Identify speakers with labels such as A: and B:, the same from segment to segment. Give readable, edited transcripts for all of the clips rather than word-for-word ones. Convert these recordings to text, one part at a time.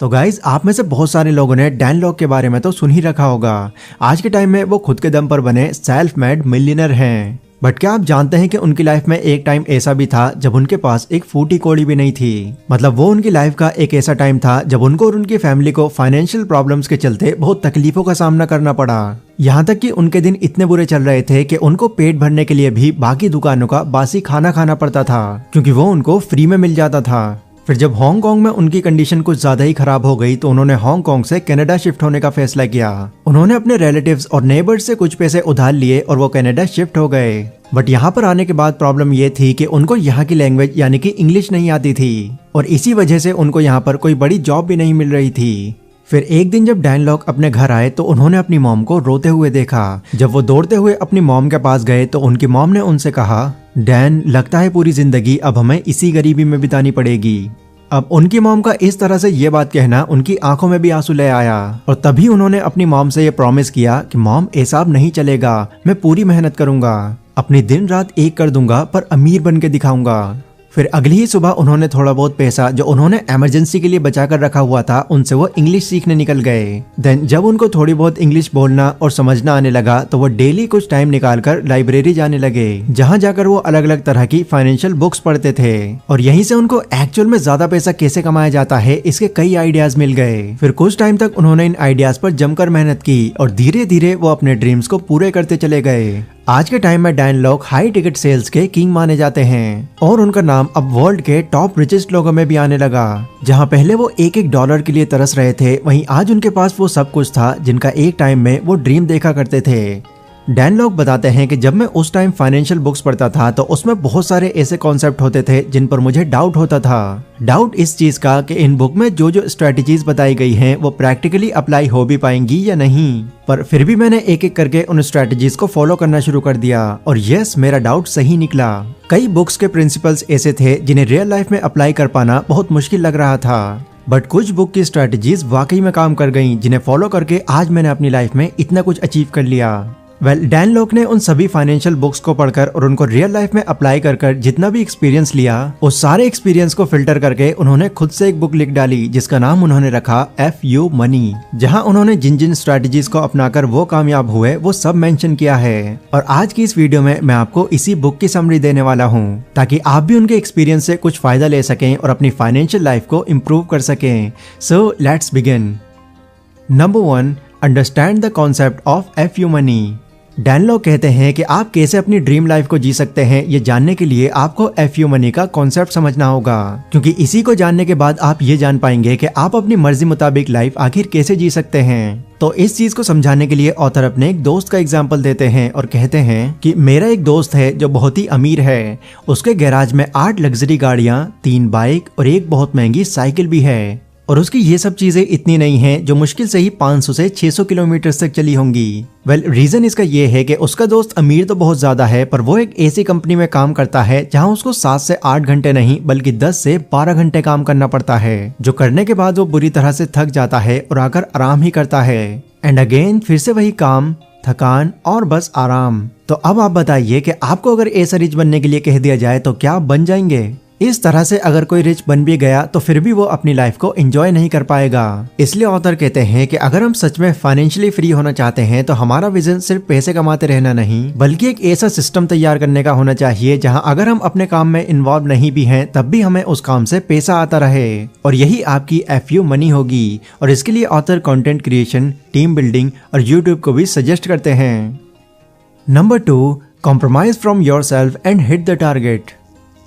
A: तो गाइज आप में से बहुत सारे लोगों ने डैन लॉक के बारे में तो सुन ही रखा होगा। आज के टाइम में वो खुद के दम पर बने सेल्फ मेड मिलियनर हैं। बट क्या आप जानते हैं कि उनकी लाइफ में एक टाइम ऐसा भी था जब उनके पास एक फूटी कौड़ी भी नहीं थी। मतलब वो उनकी लाइफ का एक ऐसा टाइम था जब उनको और उनकी फैमिली को फाइनेंशियल प्रॉब्लम्स के चलते बहुत तकलीफों का सामना करना पड़ा। यहाँ तक कि उनके दिन इतने बुरे चल रहे थे कि उनको पेट भरने के लिए भी बाकी दुकानों का बासी खाना खाना पड़ता था, क्योंकि वो उनको फ्री में मिल जाता था। फिर जब हांगकांग में उनकी कंडीशन कुछ ज्यादा ही खराब हो गई तो उन्होंने हांगकांग से कनाडा शिफ्ट होने का फैसला किया। उन्होंने अपने रिलेटिव्स और नेबर्स से कुछ पैसे उधार लिए और वो कनाडा शिफ्ट हो गए। बट यहाँ पर आने के बाद प्रॉब्लम ये थी कि उनको यहाँ की लैंग्वेज यानी कि इंग्लिश नहीं आती थी और इसी वजह से उनको यहाँ पर कोई बड़ी जॉब भी नहीं मिल रही थी। फिर एक दिन जब डैन लॉक अपने घर आए तो उन्होंने अपनी मॉम को रोते हुए देखा। जब वो दौड़ते हुए अपनी मॉम के पास गए तो उनकी मॉम ने उनसे कहा, डैन लगता है पूरी जिंदगी अब हमें इसी गरीबी में बितानी पड़ेगी। अब उनकी मॉम का इस तरह से ये बात कहना उनकी आंखों में भी आंसू ले आया और तभी उन्होंने अपनी मॉम से ये प्रॉमिस किया कि मॉम ऐसा अब नहीं चलेगा, मैं पूरी मेहनत करूंगा, अपनी दिन रात एक कर दूंगा पर अमीर बन के दिखाऊंगा। फिर अगली ही सुबह उन्होंने थोड़ा बहुत पैसा जो उन्होंने इमरजेंसी के लिए बचा कर रखा हुआ था उनसे वो इंग्लिश सीखने निकल गए। देन जब उनको थोड़ी बहुत इंग्लिश बोलना और समझना आने लगा तो वो डेली कुछ टाइम निकालकर लाइब्रेरी जाने लगे, जहाँ जाकर वो अलग अलग तरह की फाइनेंशियल बुक्स पढ़ते थे और यहीं से उनको एक्चुअल में ज्यादा पैसा कैसे कमाया जाता है इसके कई आइडियाज मिल गए। फिर कुछ टाइम तक उन्होंने इन आइडियाज पर जमकर मेहनत की और धीरे धीरे वो अपने ड्रीम्स को पूरे करते चले गए। आज के टाइम में Dan Lok high ticket sales के किंग माने जाते हैं और उनका नाम अब वर्ल्ड के टॉप रिचेस्ट लोगों में भी आने लगा। जहां पहले वो एक एक डॉलर के लिए तरस रहे थे, वहीं आज उनके पास वो सब कुछ था जिनका एक टाइम में वो ड्रीम देखा करते थे। डैन लॉक बताते हैं कि जब मैं उस टाइम फाइनेंशियल बुक्स पढ़ता था तो उसमें बहुत सारे ऐसे कॉन्सेप्ट होते थे जिन पर मुझे डाउट होता था। डाउट इस चीज का कि इन बुक में जो जो स्ट्रेटजीज बताई गई हैं वो प्रैक्टिकली अप्लाई हो भी पाएंगी या नहीं। पर फिर भी मैंने एक एक करके उन स्ट्रेटजीज को फॉलो करना शुरू कर दिया और यस, मेरा डाउट सही निकला। कई बुक्स के प्रिंसिपल्स ऐसे थे जिन्हें रियल लाइफ में अप्लाई कर पाना बहुत मुश्किल लग रहा था, बट कुछ बुक की स्ट्रेटजीज वाकई में काम कर गईं, जिन्हें फॉलो करके आज मैंने अपनी लाइफ में इतना कुछ अचीव कर लिया। डैन लॉक ने उन सभी फाइनेंशियल बुक्स को पढ़कर और उनको रियल लाइफ में अप्लाई कर जितना भी एक्सपीरियंस लिया उस सारे एक्सपीरियंस को फिल्टर करके उन्होंने खुद से एक बुक लिख डाली जिसका नाम उन्होंने रखा FU मनी, जहां उन्होंने जिन जिन स्ट्रेटजीज को अपनाकर वो कामयाब हुए वो सब मेंशन किया है। और आज की इस वीडियो में मैं आपको इसी बुक की समरी देने वाला हूँ ताकि आप भी उनके एक्सपीरियंस से कुछ फायदा ले सकें और अपनी फाइनेंशियल लाइफ को इम्प्रूव कर सकें। So let's begin. Number 1, understand the concept of FU money. Dan lock कहते हैं कि आप कैसे अपनी ड्रीम लाइफ को जी सकते हैं ये जानने के लिए आपको FU मनी का कॉन्सेप्ट समझना होगा, क्योंकि इसी को जानने के बाद आप ये जान पाएंगे कि आप अपनी मर्जी मुताबिक लाइफ आखिर कैसे जी सकते हैं। तो इस चीज को समझाने के लिए ऑथर अपने एक दोस्त का एग्जाम्पल देते हैं और कहते हैं कि मेरा एक दोस्त है जो बहुत ही अमीर है। उसके गैराज में 8 लग्जरी गाड़ियां, 3 बाइक और एक बहुत महंगी साइकिल भी है और उसकी ये सब चीजें इतनी नहीं हैं जो मुश्किल से ही 500 से 600 किलोमीटर तक चली होंगी। रीजन इसका ये है कि उसका दोस्त अमीर तो बहुत ज्यादा है पर वो एक ऐसी कंपनी में काम करता है जहां उसको 7 से 8 घंटे नहीं बल्कि 10 से 12 घंटे काम करना पड़ता है, जो करने के बाद वो बुरी तरह से थक जाता है और आकर आराम ही करता है। एंड अगेन फिर से वही काम, थकान और बस आराम। तो अब आप बताइए कि आपको अगर ऐसा रिच बनने के लिए कह दिया जाए तो क्या आप बन जाएंगे? इस तरह से अगर कोई रिच बन भी गया तो फिर भी वो अपनी लाइफ को एंजॉय नहीं कर पाएगा। इसलिए ऑथर कहते हैं कि अगर हम सच में फाइनेंशियली फ्री होना चाहते हैं तो हमारा विजन सिर्फ पैसे कमाते रहना नहीं बल्कि एक ऐसा सिस्टम तैयार करने का होना चाहिए जहां अगर हम अपने काम में इन्वॉल्व नहीं भी हैं तब भी हमें उस काम से पैसा आता रहे। और यही आपकी FU मनी होगी। और इसके लिए author content creation, team building और यूट्यूब को भी सजेस्ट करते हैं। Number 2, compromise from yourself and hit the target.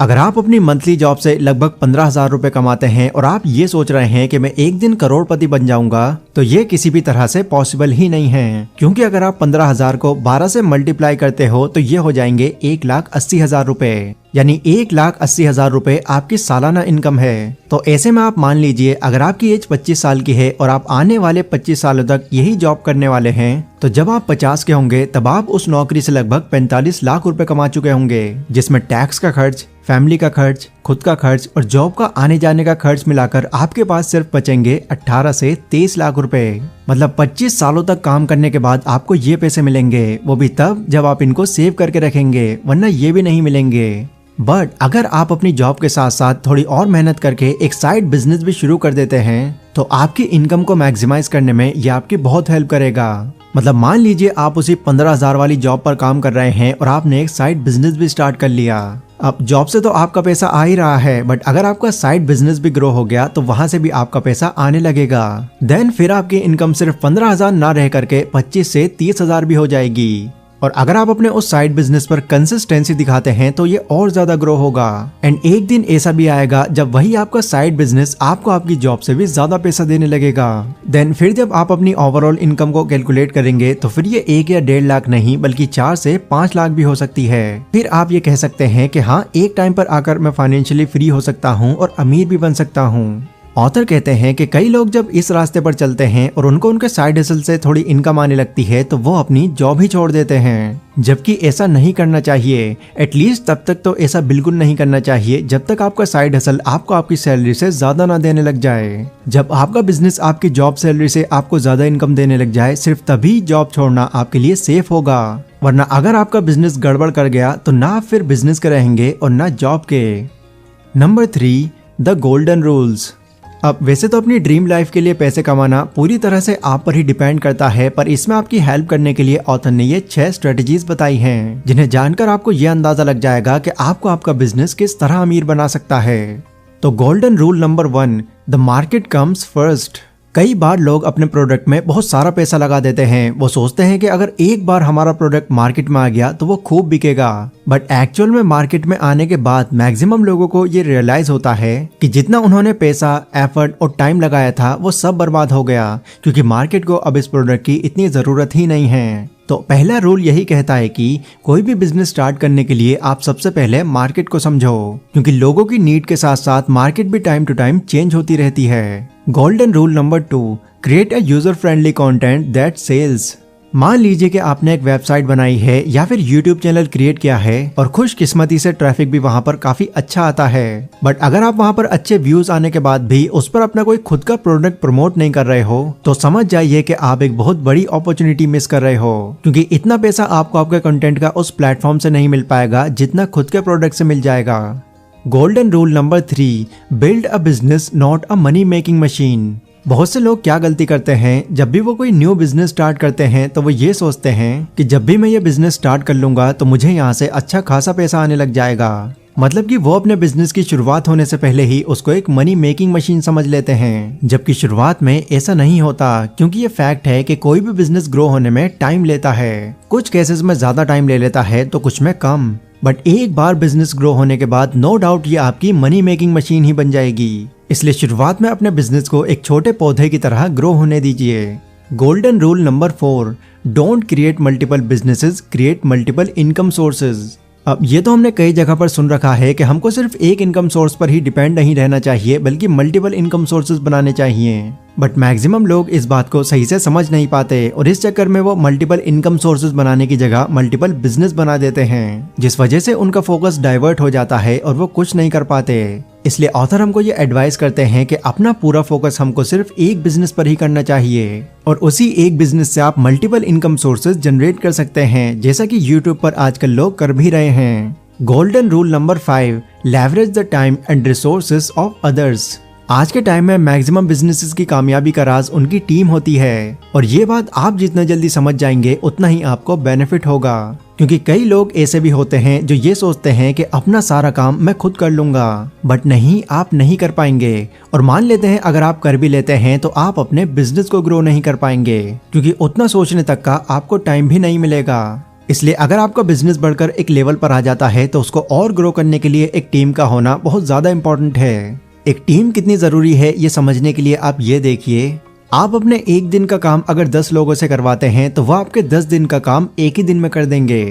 A: अगर आप अपनी मंथली जॉब से लगभग 15,000 रुपए कमाते हैं और आप ये सोच रहे हैं कि मैं एक दिन करोड़पति बन जाऊंगा तो ये किसी भी तरह से पॉसिबल ही नहीं है, क्योंकि अगर आप 15,000 को 12 से मल्टीप्लाई करते हो तो ये हो जाएंगे 1,80,000 रुपए, यानी 1,80,000 रुपए आपकी सालाना इनकम है। तो ऐसे में आप मान लीजिए अगर आपकी एज 25 साल की है और आप आने वाले 25 सालों तक यही जॉब करने वाले हैं तो जब आप 50 के होंगे तब आप उस नौकरी से लगभग 45 लाख रुपए कमा चुके होंगे, जिसमें टैक्स का खर्च, फैमिली का खर्च, खुद का खर्च और जॉब का आने जाने का खर्च मिलाकर आपके पास सिर्फ बचेंगे 18 से 23 लाख रुपए। मतलब 25 सालों तक काम करने के बाद आपको ये पैसे मिलेंगे, वो भी तब जब आप इनको सेव करके रखेंगे, वरना ये भी नहीं मिलेंगे। बट अगर आप अपनी जॉब के साथ साथ थोड़ी और मेहनत करके एक साइड बिजनेस भी शुरू कर देते हैं तो आपकी इनकम को मैक्सिमाइज करने में ये आपकी बहुत हेल्प करेगा। मतलब मान लीजिए आप उसी 15,000 वाली जॉब पर काम कर रहे हैं और आपने एक साइड बिजनेस भी स्टार्ट कर लिया। अब जॉब से तो आपका पैसा आ ही रहा है, बट अगर आपका साइड बिजनेस भी ग्रो हो गया तो वहां से भी आपका पैसा आने लगेगा। देन फिर आपकी इनकम सिर्फ 15,000 ना रह करके 25 से 30,000 भी हो जाएगी। और अगर आप अपने उस साइड बिजनेस पर कंसिस्टेंसी दिखाते हैं तो ये और ज्यादा ग्रो होगा। एंड एक दिन ऐसा भी आएगा जब वही आपका साइड बिजनेस आपको आपकी जॉब से भी ज्यादा पैसा देने लगेगा। देन फिर जब आप अपनी ओवरऑल इनकम को कैलकुलेट करेंगे तो फिर ये 1 या 1.5 लाख नहीं बल्कि 4 से 5 लाख भी हो सकती है। फिर आप ये कह सकते हैं कि हाँ, एक टाइम पर आकर मैं फाइनेंशियली फ्री हो सकता हूँ और अमीर भी बन सकता हूँ। ऑथर कहते हैं कि कई लोग जब इस रास्ते पर चलते हैं और उनको उनके साइड हसल से थोड़ी इनकम आने लगती है तो वो अपनी जॉब ही छोड़ देते हैं, जबकि ऐसा नहीं करना चाहिए। एटलीस्ट तब तक तो ऐसा बिल्कुल नहीं करना चाहिए जब तक आपका साइड हसल आपको आपकी सैलरी से ज्यादा ना देने लग जाए। जब आपका बिजनेस आपकी जॉब सैलरी से आपको ज्यादा इनकम देने लग जाए सिर्फ तभी जॉब छोड़ना आपके लिए सेफ होगा, वरना अगर आपका बिजनेस गड़बड़ कर गया तो ना आप फिर बिजनेस के रहेंगे और ना जॉब के। Number 3, the golden rules. अब वैसे तो अपनी ड्रीम लाइफ के लिए पैसे कमाना पूरी तरह से आप पर ही डिपेंड करता है, पर इसमें आपकी हेल्प करने के लिए ऑथर ने ये 6 स्ट्रेटजीज बताई हैं, जिन्हें जानकर आपको ये अंदाजा लग जाएगा कि आपको आपका बिजनेस किस तरह अमीर बना सकता है। तो golden rule number 1, the market comes first. कई बार लोग अपने प्रोडक्ट में बहुत सारा पैसा लगा देते हैं। वो सोचते हैं कि अगर एक बार हमारा प्रोडक्ट मार्केट में आ गया तो वो खूब बिकेगा, बट एक्चुअल में मार्केट में आने के बाद मैक्सिमम लोगों को ये रियलाइज होता है कि जितना उन्होंने पैसा, एफर्ट और टाइम लगाया था वो सब बर्बाद हो गया, क्योंकि मार्केट को अब इस प्रोडक्ट की इतनी जरूरत ही नहीं है। तो पहला रूल यही कहता है कि कोई भी बिजनेस स्टार्ट करने के लिए आप सबसे पहले मार्केट को समझो, क्योंकि लोगों की नीड के साथ साथ मार्केट भी टाइम टू टाइम चेंज होती रहती है। Golden rule number 2, create a user friendly content that sells. मान लीजिए कि आपने एक वेबसाइट बनाई है या फिर यूट्यूब चैनल क्रिएट किया है और खुशकिस्मती से ट्रैफिक भी वहां पर काफी अच्छा आता है, बट अगर आप वहां पर अच्छे व्यूज आने के बाद भी उस पर अपना कोई खुद का प्रोडक्ट प्रमोट नहीं कर रहे हो तो समझ जाइए कि आप एक बहुत बड़ी अपॉर्चुनिटी मिस कर रहे हो, क्योंकि इतना पैसा आपको आपके कंटेंट का उस प्लेटफॉर्म से नहीं मिल पाएगा जितना खुद के प्रोडक्ट से मिल जाएगा। Golden rule number 3, build a business not a money making machine. बहुत से लोग क्या गलती करते हैं, जब भी वो कोई न्यू बिजनेस स्टार्ट करते हैं तो वो ये सोचते हैं कि जब भी मैं ये बिजनेस स्टार्ट कर लूंगा तो मुझे यहाँ से अच्छा खासा पैसा आने लग जाएगा। मतलब कि वो अपने बिजनेस की शुरुआत होने से पहले ही उसको एक मनी मेकिंग मशीन समझ लेते हैं, जबकि शुरुआत में ऐसा नहीं होता, क्योंकि ये फैक्ट है कि कोई भी बिजनेस ग्रो होने में टाइम लेता है। कुछ केसेस में ज्यादा टाइम ले लेता है तो कुछ में कम, बट एक बार बिजनेस ग्रो होने के बाद नो डाउट ये आपकी मनी मेकिंग मशीन ही बन जाएगी। इसलिए शुरुआत में अपने बिजनेस को एक छोटे पौधे की तरह ग्रो होने दीजिए। Golden rule number 4, don't create multiple businesses, create multiple income sources. अब ये तो हमने कई जगह पर सुन रखा है कि हमको सिर्फ एक इनकम सोर्स पर ही डिपेंड नहीं रहना चाहिए बल्कि मल्टीपल इनकम सोर्सेज बनाने चाहिए, बट मैक्सिमम लोग इस बात को सही से समझ नहीं पाते और इस चक्कर में वो मल्टीपल इनकम सोर्सेज बनाने की जगह मल्टीपल बिजनेस बना देते हैं, जिस वजह से उनका फोकस डाइवर्ट हो जाता है और वो कुछ नहीं कर पाते। इसलिए ऑथर हमको ये एडवाइस करते हैं कि अपना पूरा फोकस हमको सिर्फ एक बिजनेस पर ही करना चाहिए और उसी एक बिजनेस से आप मल्टीपल इनकम सोर्सेज जनरेट कर सकते हैं, जैसा कि यूट्यूब पर आजकल लोग कर भी रहे हैं। Golden rule number 5, leverage the time and resources of others. आज के टाइम में मैक्सिमम बिजनेसेस की कामयाबी का राज उनकी टीम होती है, और ये बात आप जितना जल्दी समझ जाएंगे उतना ही आपको बेनिफिट होगा, क्योंकि कई लोग ऐसे भी होते हैं जो ये सोचते हैं कि अपना सारा काम मैं खुद कर लूंगा, बट नहीं, आप नहीं कर पाएंगे। और मान लेते हैं अगर आप कर भी लेते हैं तो आप अपने बिजनेस को ग्रो नहीं कर पाएंगे, क्योंकि उतना सोचने तक का आपको टाइम भी नहीं मिलेगा। इसलिए अगर आपका बिजनेस बढ़कर एक लेवल पर आ जाता है तो उसको और ग्रो करने के लिए एक टीम का होना बहुत ज्यादा इंपॉर्टेंट है। एक टीम कितनी जरूरी है ये समझने के लिए आप ये देखिए, आप अपने एक दिन का काम अगर 10 लोगों से करवाते हैं तो वह आपके 10 दिन का काम एक ही दिन में कर देंगे।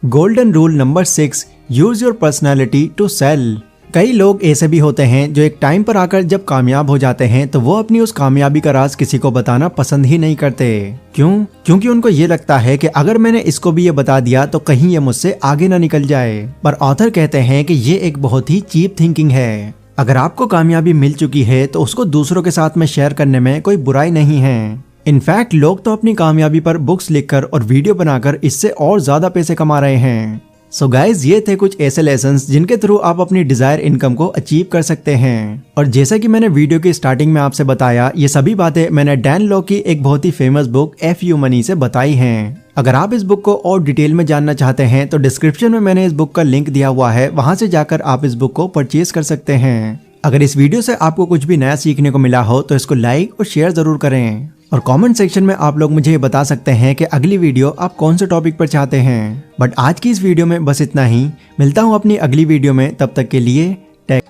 A: Golden rule number 6, use your personality to sell. कई लोग ऐसे भी होते हैं जो एक टाइम पर आकर जब कामयाब हो जाते हैं तो वो अपनी उस कामयाबी का राज किसी को बताना पसंद ही नहीं करते। क्यों? क्योंकि उनको ये लगता है कि अगर मैंने इसको भी ये बता दिया तो कहीं ये मुझसे आगे ना निकल जाए। पर ऑथर कहते हैं कि ये एक बहुत ही चीप थिंकिंग है। अगर आपको कामयाबी मिल चुकी है तो उसको दूसरों के साथ में शेयर करने में कोई बुराई नहीं है। इनफैक्ट लोग तो अपनी कामयाबी पर बुक्स लिखकर और वीडियो बनाकर इससे और ज्यादा पैसे कमा रहे हैं। सो गाइज, ये थे कुछ ऐसे लेसन्स जिनके थ्रू आप अपनी डिजायर इनकम को अचीव कर सकते हैं। और जैसा कि मैंने वीडियो की स्टार्टिंग में आपसे बताया, ये सभी बातें मैंने डैन लॉक की एक बहुत ही फेमस बुक FU मनी से बताई हैं। अगर आप इस बुक को और डिटेल में जानना चाहते हैं तो डिस्क्रिप्शन में मैंने इस बुक का लिंक दिया हुआ है, वहां से जाकर आप इस बुक को परचेज कर सकते हैं। अगर इस वीडियो से आपको कुछ भी नया सीखने को मिला हो तो इसको लाइक और शेयर जरूर करें। और कमेंट सेक्शन में आप लोग मुझे ये बता सकते हैं कि अगली वीडियो आप कौन से टॉपिक पर चाहते हैं। बट आज की इस वीडियो में बस इतना ही। मिलता हूँ अपनी अगली वीडियो में, तब तक के लिए टेक